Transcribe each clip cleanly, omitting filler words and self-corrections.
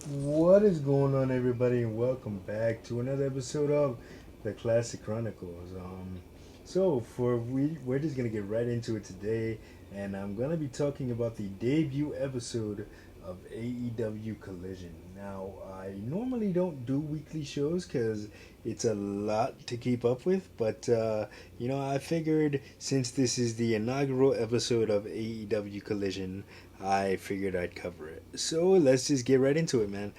What is going on, everybody, and welcome back to another episode of the Classic Chronicles. We're just gonna get right into it today, and I'm gonna be talking about the debut episode of AEW Collision. Now, I normally don't do weekly shows because it's a lot to keep up with, but I figured since this is the inaugural episode of AEW Collision, I figured I'd cover it. So let's just get right into it, man.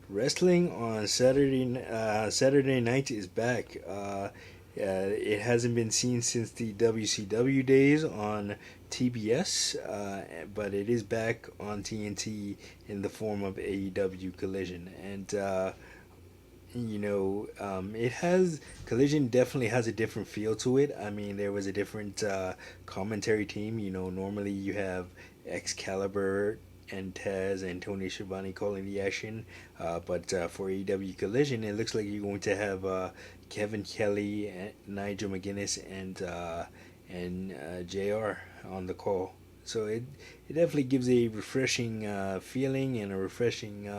Wrestling on Saturday night is back. It hasn't been seen since the WCW days on TBS, but it is back on TNT in the form of AEW Collision, and it has Collision definitely has a different feel to it. I mean, there was a different commentary team. Normally you have Excalibur and Taz and Tony Schiavone calling the action, but for AEW Collision, it looks like you're going to have Kevin Kelly, Nigel McGuinness, and JR on the call. So it definitely gives a refreshing feeling and a refreshing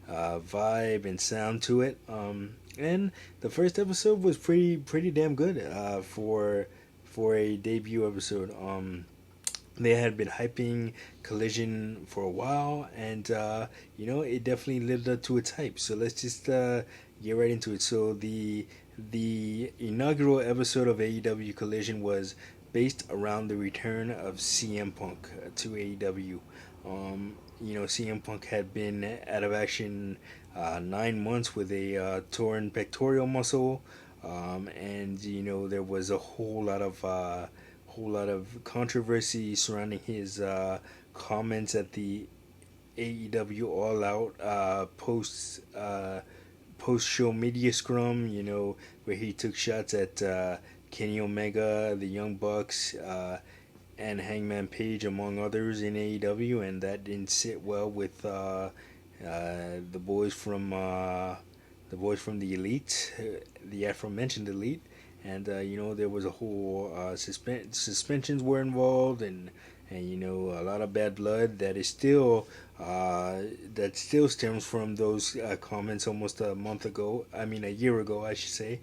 vibe and sound to it. And the first episode was pretty damn good for a debut episode. They had been hyping Collision for a while, and it definitely lived up to its hype. So let's just get right into it. So the inaugural episode of AEW Collision was based around the return of CM Punk to AEW. CM Punk had been out of action 9 months with a torn pectoral muscle, and there was a whole lot of controversy surrounding his comments at the AEW All Out post show media scrum. Where he took shots at Kenny Omega, the Young Bucks, and Hangman Page, among others in AEW, and that didn't sit well with the boys from the Elite, the aforementioned Elite, and there was a whole suspensions were involved, and a lot of bad blood that still stems from those comments almost a month ago. I mean, a year ago, I should say.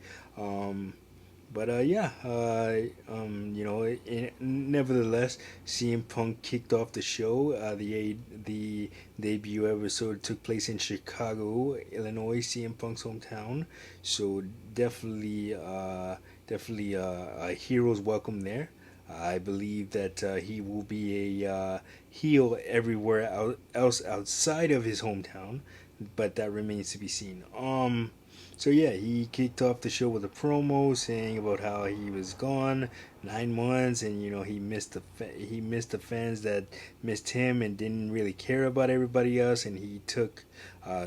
Nevertheless, CM Punk kicked off the show. The debut episode took place in Chicago, Illinois, CM Punk's hometown. So definitely a hero's welcome there. I believe that he will be a heel everywhere else outside of his hometown, but that remains to be seen. So yeah, he kicked off the show with a promo saying about how he was gone 9 months, and he missed the fans that missed him and didn't really care about everybody else, and he took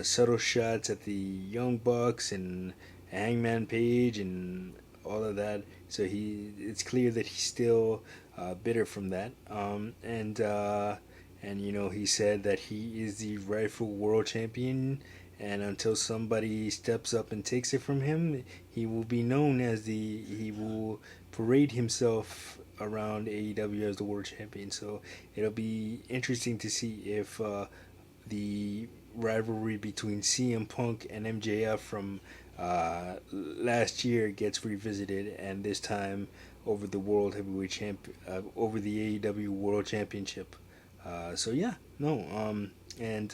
subtle shots at the Young Bucks and Hangman Page and all of that. So it's clear that he's still bitter from that, and he said that he is the rightful world champion, and until somebody steps up and takes it from him, he will parade himself around AEW as the world champion. So it'll be interesting to see if the rivalry between CM Punk and MJF from last year gets revisited, and this time over the over the AEW World Championship. So yeah, no, and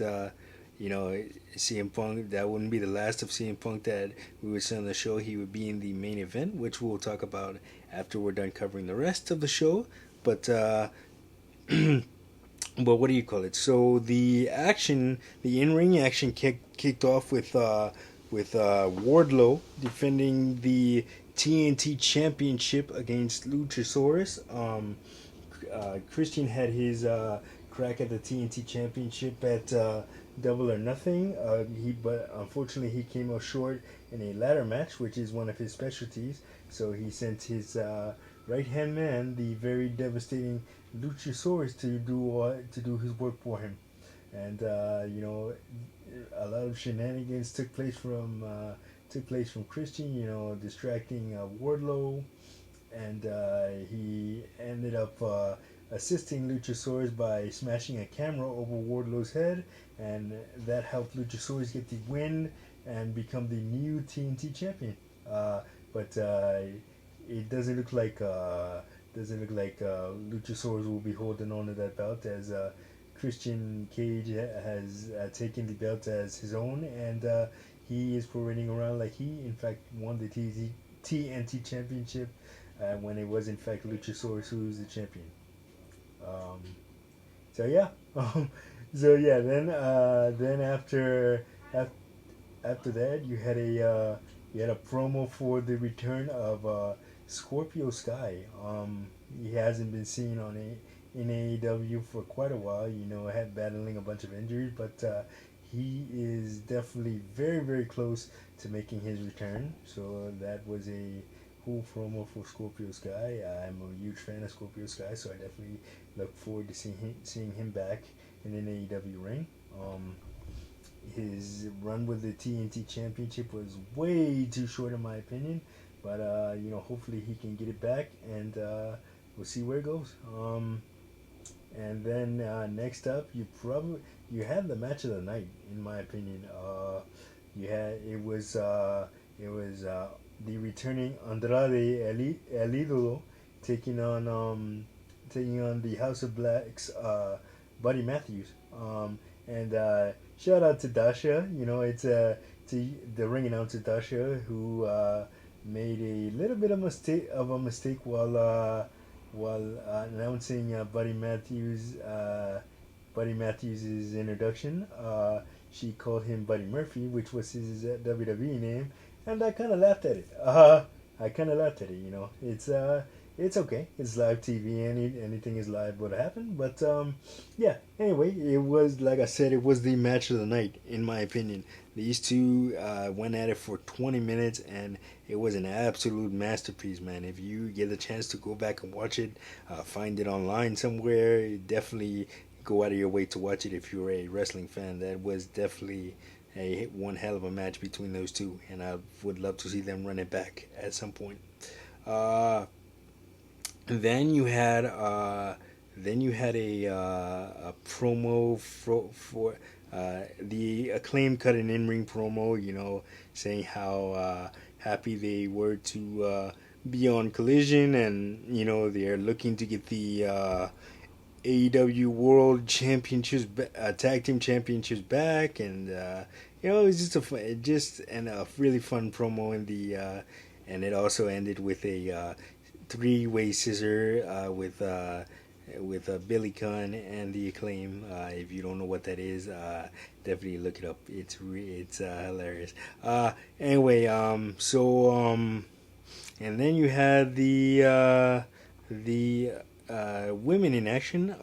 CM Punk, that wouldn't be the last of CM Punk that we would see on the show. He would be in the main event, which we'll talk about after we're done covering the rest of the show. But but what do you call it? So the in ring action kicked off with Wardlow defending the TNT Championship against Luchasaurus. Christian had his crack at the TNT Championship at Double or Nothing. But unfortunately he came up short in a ladder match, which is one of his specialties. So he sent his right hand man, the very devastating Luchasaurus, to do his work for him. And a lot of shenanigans took place from Christian. Distracting Wardlow, and he ended up assisting Luchasaurus by smashing a camera over Wardlow's head, and that helped Luchasaurus get the win and become the new TNT champion. But it doesn't look like Luchasaurus will be holding on to that belt, as Christian Cage has taken the belt as his own, and he is parading around like he in fact won the TNT championship when it was in fact Luchasaurus who was the champion. Um, so yeah, then after that you had a promo for the return of Scorpio Sky. He hasn't been seen in AEW for quite a while. Had battling a bunch of injuries, but he is definitely very very close to making his return. So that was a cool promo for Scorpio Sky. I'm a huge fan of Scorpio Sky, so I definitely look forward to seeing him back in an AEW ring. His run with the TNT Championship was way too short, in my opinion. But hopefully he can get it back, and we'll see where it goes. And then next up, you had the match of the night, in my opinion. You had it was the returning Andrade El Idolo taking on the House of Black's Buddy Matthews. And shout out to Dasha. It's to the ring announcer Dasha, who made a little bit of a mistake while announcing Buddy Matthews' introduction. She called him Buddy Murphy, which was his WWE name, and I kind of laughed at it. I kind of laughed at it. It's okay. It's live TV. Anything is liable to happen. But yeah. Anyway, it was, like I said, it was the match of the night, in my opinion. These two went at it for 20 minutes, and it was an absolute masterpiece, man. If you get a chance to go back and watch it, find it online somewhere, definitely go out of your way to watch it if you're a wrestling fan. That was definitely one hell of a match between those two, and I would love to see them run it back at some point. Uh, then you had a promo for the Acclaim cut an in-ring promo, saying how happy they were to be on Collision, and they're looking to get the AEW World Championships, Tag Team Championships back, and it was a really fun promo and it also ended with a three-way scissor with Billy Gunn and the Acclaim. If you don't know what that is, definitely look it up. It's hilarious. Anyway, and then you had the women in action.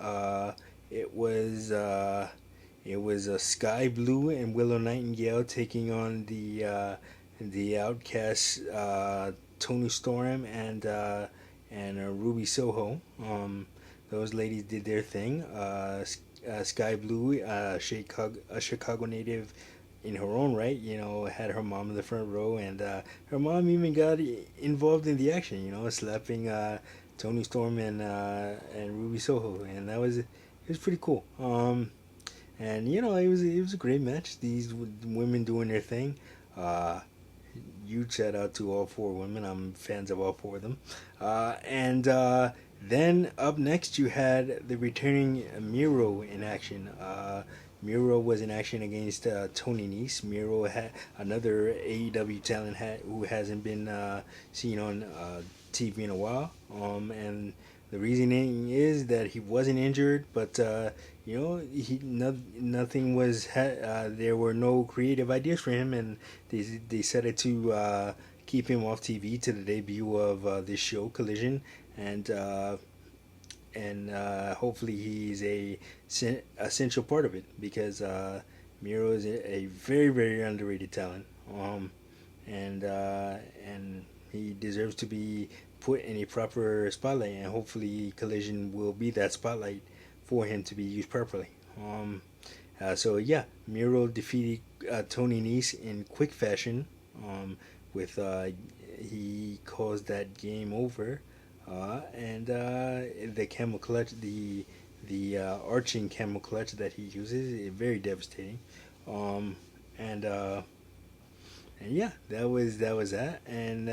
It was Sky Blue and Willow Nightingale taking on the Outcasts, Tony Storm and Ruby Soho. Those ladies did their thing. Sky Blue, a Chicago native in her own right, had her mom in the front row, and her mom even got involved in the action, slapping Tony Storm and Ruby Soho, and it was pretty cool. And it was a great match. These women doing their thing. Huge shout out to all four women. I'm fans of all four of them. And then up next, you had the returning Miro in action. Miro was in action against Tony Nese. Miro had another AEW talent who hasn't been seen on TV in a while. And the reasoning is that he wasn't injured, but nothing was. There were no creative ideas for him, and they decided to keep him off TV to the debut of this show, Collision, and hopefully he's a essential part of it, because Miro is a very very underrated talent, and he deserves to be put in a proper spotlight, and hopefully Collision will be that spotlight for him to be used properly. So yeah, Miro defeated Tony Nese in quick fashion. With he caused that game over. and the camel clutch, the arching camel clutch that he uses is very devastating. Um, and yeah, that was that. And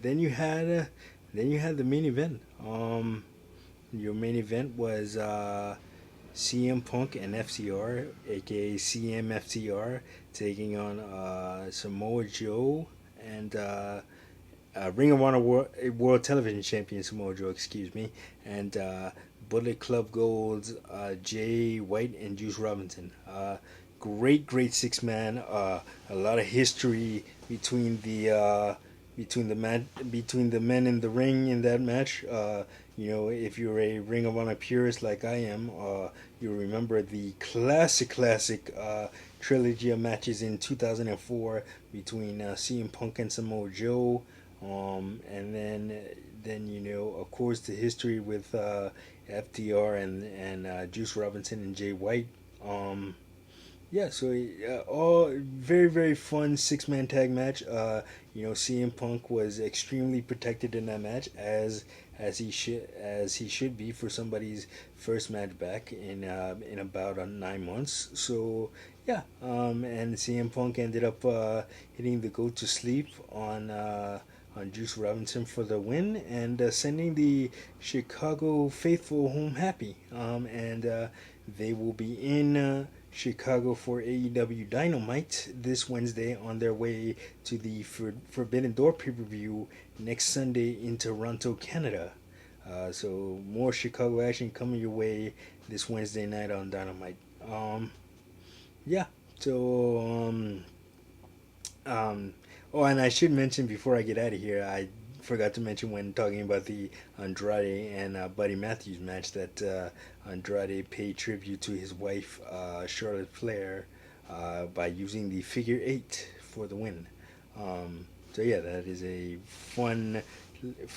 then you had the main event. Your main event was CM Punk and FCR, aka CMFCR, taking on Samoa Joe and Ring of Honor World Television Champion Samoa Joe, excuse me, and Bullet Club Gold's Jay White and Juice Robinson. Great six man. A lot of history between the men in the ring in that match. If you're a Ring of Honor purist like I am, you remember the classic trilogy of matches in 2004 between CM Punk and Samoa Joe, and then of course the history with FTR and Juice Robinson and Jay White. Yeah, so all very fun six-man tag match. CM Punk was extremely protected in that match, as he should be for somebody's first match back in about 9 months. So yeah, and CM Punk ended up hitting the go to sleep on Juice Robinson for the win and sending the Chicago faithful home happy. And they will be in Chicago for AEW Dynamite this Wednesday on their way to the Forbidden Door pay-per-view next Sunday in Toronto, Canada. So more Chicago action coming your way this Wednesday night on Dynamite. Yeah. So oh, and I should mention before I get out of here, I forgot to mention when talking about the Andrade and Buddy Matthews match that Andrade paid tribute to his wife, Charlotte Flair, by using the figure eight for the win. So yeah, that is a fun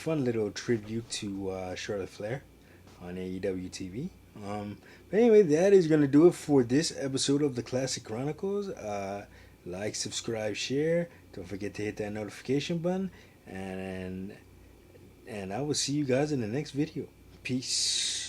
little tribute to Charlotte Flair on AEW TV. But anyway, that is going to do it for this episode of the Classic Chronicles. Like, subscribe, share. Don't forget to hit that notification button. And I will see you guys in the next video. Peace.